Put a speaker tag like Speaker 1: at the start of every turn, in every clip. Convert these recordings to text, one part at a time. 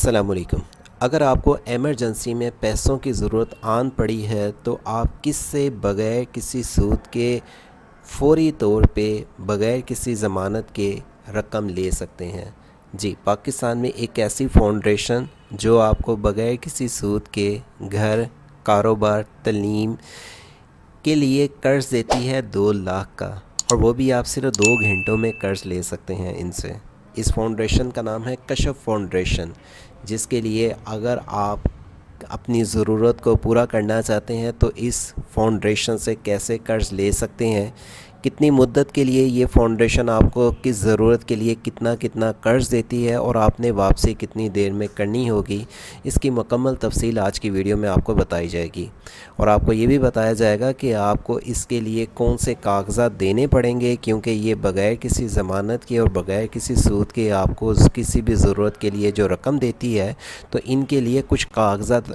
Speaker 1: السلام علیکم۔ اگر آپ کو ایمرجنسی میں پیسوں کی ضرورت آن پڑی ہے تو آپ کس سے بغیر کسی سود کے فوری طور پہ بغیر کسی ضمانت کے رقم لے سکتے ہیں؟ جی، پاکستان میں ایک ایسی فاؤنڈیشن جو آپ کو بغیر کسی سود کے گھر، کاروبار، تعلیم کے لیے قرض دیتی ہے 2 لاکھ کا، اور وہ بھی آپ صرف 2 گھنٹوں میں قرض لے سکتے ہیں ان سے۔ اس فاؤنڈیشن کا نام ہے کشف فاؤنڈیشن، جس کے لیے اگر آپ اپنی ضرورت کو پورا کرنا چاہتے ہیں تو اس فاؤنڈیشن سے کیسے قرض لے سکتے ہیں، کتنی مدت کے لیے یہ فاؤنڈیشن آپ کو کس ضرورت کے لیے کتنا قرض دیتی ہے، اور آپ نے واپسی کتنی دیر میں کرنی ہوگی، اس کی مکمل تفصیل آج کی ویڈیو میں آپ کو بتائی جائے گی۔ اور آپ کو یہ بھی بتایا جائے گا کہ آپ کو اس کے لیے کون سے کاغذات دینے پڑیں گے، کیونکہ یہ بغیر کسی ضمانت کے اور بغیر کسی سود کے آپ کو کسی بھی ضرورت کے لیے جو رقم دیتی ہے، تو ان کے لیے کچھ کاغذات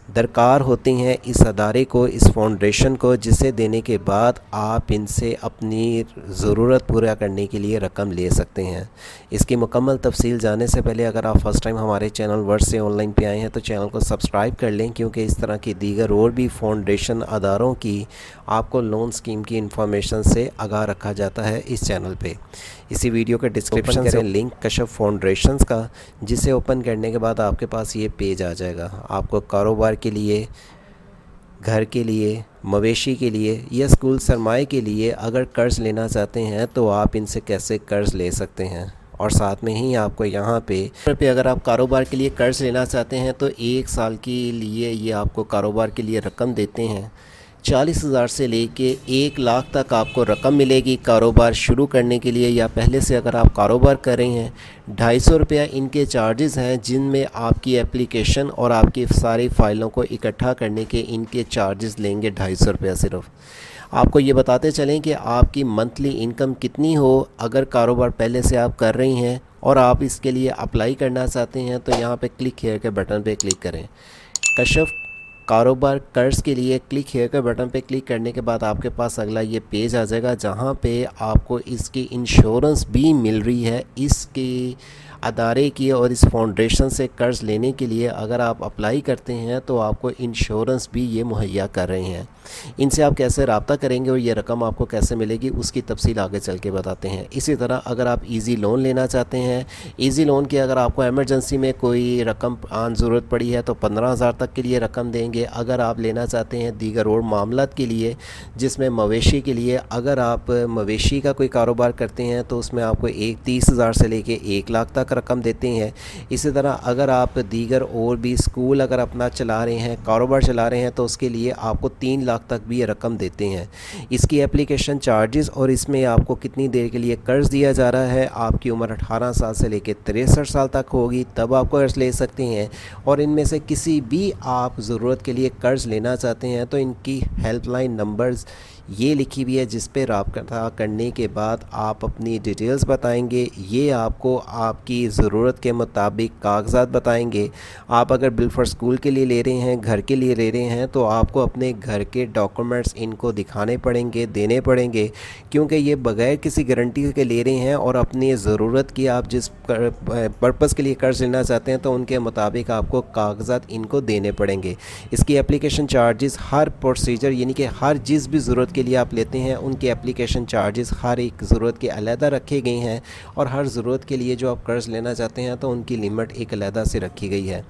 Speaker 1: درکار ہوتی ہیں اس ادارے کو، اس فاؤنڈیشن کو، جسے دینے کے بعد آپ ان سے اپنی ضرورت پورا کرنے کے لیے رقم لے سکتے ہیں۔ اس کی مکمل تفصیل جاننے سے پہلے اگر آپ فرسٹ ٹائم ہمارے چینل ورڈ سے آن لائن پہ آئے ہیں تو چینل کو سبسکرائب کر لیں، کیونکہ اس طرح کی دیگر اور بھی فاؤنڈیشن اداروں کی آپ کو لون سکیم کی انفارمیشن سے آگاہ رکھا جاتا ہے اس چینل پہ۔ اسی ویڈیو کے ڈسکرپشن سے لنک کشف فاؤنڈیشنز کا، جسے اوپن کرنے کے بعد آپ کے پاس یہ پیج آ جائے گا۔ آپ کو کاروبار کے لیے، گھر کے لیے، مویشی کے لیے یا اسکول سرمائے کے لیے اگر قرض لینا چاہتے ہیں تو آپ ان سے کیسے قرض لے سکتے ہیں، اور ساتھ میں ہی آپ کو یہاں پہ اگر آپ کاروبار کے لیے قرض لینا چاہتے ہیں تو 1 سال کے لیے یہ آپ کو کاروبار کے لیے رقم دیتے ہیں۔ 40,000 سے لے کے 1 لاکھ تک آپ کو رقم ملے گی کاروبار شروع کرنے کے لیے، یا پہلے سے اگر آپ کاروبار کر رہے ہیں۔ 250 روپیہ ان کے چارجز ہیں، جن میں آپ کی اپلیکیشن اور آپ کی ساری فائلوں کو اکٹھا کرنے کے ان کے چارجز لیں گے 250 روپیہ صرف۔ آپ کو یہ بتاتے چلیں کہ آپ کی منتھلی انکم کتنی ہو اگر کاروبار پہلے سے آپ کر رہی ہیں اور آپ اس کے لیے اپلائی کرنا چاہتے ہیں، تو یہاں پہ کلک ہیئر کے بٹن پہ کلک کریں۔ کشف کاروبار قرض کے لیے کلک ہیئر کے بٹن پہ کلک کرنے کے بعد آپ کے پاس اگلا یہ پیج آ جائے گا، جہاں پہ آپ کو اس کی انشورنس بھی مل رہی ہے۔ اس کی ادارے کی اور اس فاؤنڈیشن سے قرض لینے کے لیے اگر آپ اپلائی کرتے ہیں تو آپ کو انشورنس بھی یہ مہیا کر رہے ہیں۔ ان سے آپ کیسے رابطہ کریں گے اور یہ رقم آپ کو کیسے ملے گی، اس کی تفصیل آگے چل کے بتاتے ہیں۔ اسی طرح اگر آپ ایزی لون لینا چاہتے ہیں، ایزی لون کی اگر آپ کو ایمرجنسی میں کوئی رقم ضرورت پڑی ہے تو 15,000 تک کے لیے رقم دیں گے۔ اگر آپ لینا چاہتے ہیں دیگر اور معاملات کے لیے، جس میں مویشی کے لیے، اگر آپ مویشی کا کوئی کاروبار کرتے ہیں تو اس میں آپ کو 30,000 سے لے کے 1 لاکھ تک رقم دیتے ہیں۔ اسی طرح اگر آپ دیگر اور بھی اسکول اگر اپنا چلا رہے ہیں، کاروبار چلا رہے ہیں، تو اس کے لیے آپ کو 3 لاکھ تک بھی یہ رقم دیتے ہیں۔ اس کی اپلیکیشن چارجز اور اس میں آپ کو کتنی دیر کے لیے قرض دیا جا رہا ہے، آپ کی عمر 18 سال سے لے کے 63 سال تک ہوگی تب آپ قرض لے سکتے ہیں۔ اور ان میں سے کسی بھی آپ ضرورت کے لیے قرض لینا چاہتے ہیں تو ان کی ہیلپ لائن نمبرز یہ لکھی ہوئی ہے، جس پہ رابطہ کرنے کے بعد آپ اپنی ڈیٹیلز بتائیں گے۔ یہ آپ کو آپ کی ضرورت کے مطابق کاغذات بتائیں گے۔ آپ اگر بل فار اسکول کے لیے لے رہے ہیں، گھر کے لیے لے رہے ہیں، تو آپ کو اپنے گھر کے ڈاکومنٹس ان کو دکھانے پڑیں گے، دینے پڑیں گے، کیونکہ یہ بغیر کسی گارنٹی کے لے رہے ہیں، اور اپنی ضرورت کی آپ جس پرپس کے لیے قرض لینا چاہتے ہیں تو ان کے مطابق آپ کو کاغذات ان کو دینے پڑیں گے۔ اس کی اپلیکیشن چارجز ہر پروسیجر، یعنی کہ ہر جس بھی ضرورت کے لیے آپ لیتے ہیں ان کے اپلیکیشن چارجز ہر ایک ضرورت کے علیحدہ رکھے گئے ہیں، اور ہر ضرورت کے لیے جو آپ قرض لینا چاہتے ہیں تو ان کی لمٹ ایک علیحدہ سے رکھی گئی ہے۔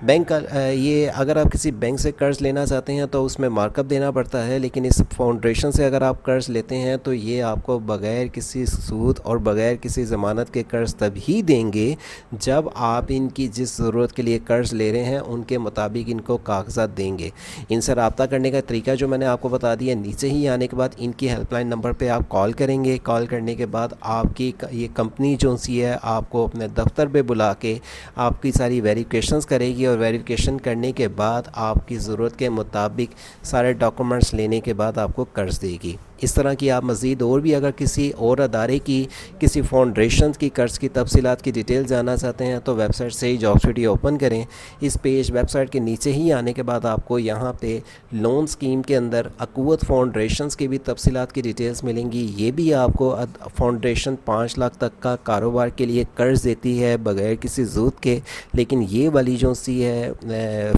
Speaker 1: بینک یہ اگر آپ کسی بینک سے قرض لینا چاہتے ہیں تو اس میں مارک اپ دینا پڑتا ہے، لیکن اس فاؤنڈیشن سے اگر آپ قرض لیتے ہیں تو یہ آپ کو بغیر کسی سود اور بغیر کسی ضمانت کے قرض تب ہی دیں گے جب آپ ان کی جس ضرورت کے لیے قرض لے رہے ہیں ان کے مطابق ان کو کاغذات دیں گے۔ ان سے رابطہ کرنے کا طریقہ جو میں نے آپ کو بتا دیا، نیچے ہی آنے کے بعد ان کی ہیلپ لائن نمبر پہ آپ کال کریں گے۔ کال کرنے کے بعد آپ کی یہ کمپنی جو سی ہے آپ کو اپنے دفتر پہ بلا کے آپ کی ساری ویریفیکیشنز کرے گی، اور ویریفیکیشن کرنے کے بعد آپ کی ضرورت کے مطابق سارے ڈاکومنٹس لینے کے بعد آپ کو قرض دے گی۔ اس طرح کی آپ مزید اور بھی اگر کسی اور ادارے کی کسی فاؤنڈیشن کی قرض کی تفصیلات کی ڈیٹیل جاننا چاہتے ہیں تو ویب سائٹ سے ہی جاب سٹی اوپن کریں. اس پیج ویب سائٹ کے نیچے ہی آنے کے بعد آپ کو یہاں پہ لون اسکیم کے اندر اقوت فاؤنڈیشنز کی بھی تفصیلات کی ڈیٹیلز ملیں گی. یہ بھی آپ کو فاؤنڈیشن 5 لاکھ تک کا کاروبار کے لیے قرض دیتی ہے بغیر کسی سود کے. لیکن یہ والی جو سی ہے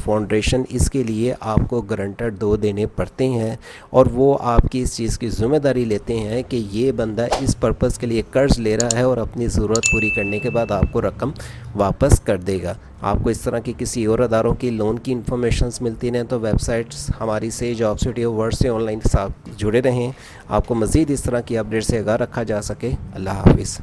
Speaker 1: فاؤنڈیشن, اس کے لیے آپ کو گارنٹر 2 دینے پڑتے ہیں, اور وہ آپ کی اس چیز کی ذمہ داری لیتے ہیں کہ یہ بندہ اس پرپس کے لیے قرض لے رہا ہے اور اپنی ضرورت پوری کرنے کے بعد آپ کو رقم واپس کر دے گا. آپ کو اس طرح کی کسی اور اداروں کی لون کی انفارمیشنز ملتی ہیں تو ویب سائٹس ہماری سے جاب سٹی ورڈ سے آن لائن کے ساتھ جڑے رہیں. آپ کو مزید اس طرح کی اپڈیٹ سے آگاہ رکھا جا سکے. اللہ حافظ.